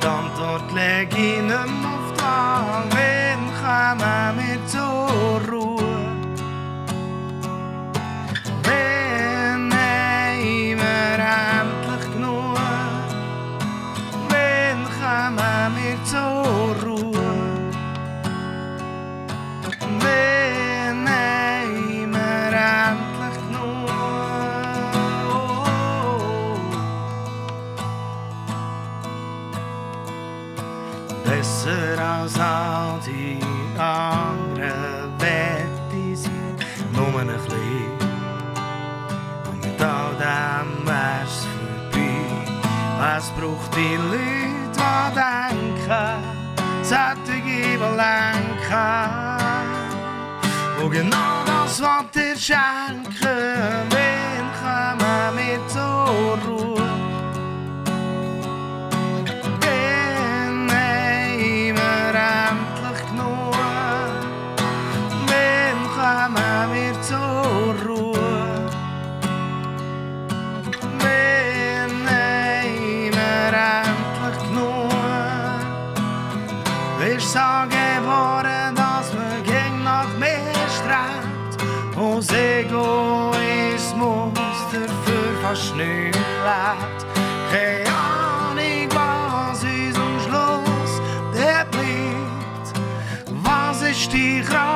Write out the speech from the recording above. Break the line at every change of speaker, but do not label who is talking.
Die Antwort leg ich nicht mehr auf die Wahl. Wenn kommen wir zur Ruhe? Wenn haben wir endlich genug? Wenn kommen wir zur Ruhe? Wenn haben wir endlich genug? Besser als all die anderen wette ich sein, nur ein bisschen. Und mit all dem wär's vorbei. Was braucht die Leute, die denken, solche lenken? Und genau das wollt ihr schenken. Wenn kommen wir zur Ruhe? Wenn haben wir endlich genug? Wenn kommen wir zur Ruhe? Wenn haben wir endlich genug? Ist so geboren, dass man gegen nach mehr strebt, wo's Egoismus dafür fast nicht lebt. Keine Ahnung, was uns am Schluss dort liegt. Was ist die Kraft?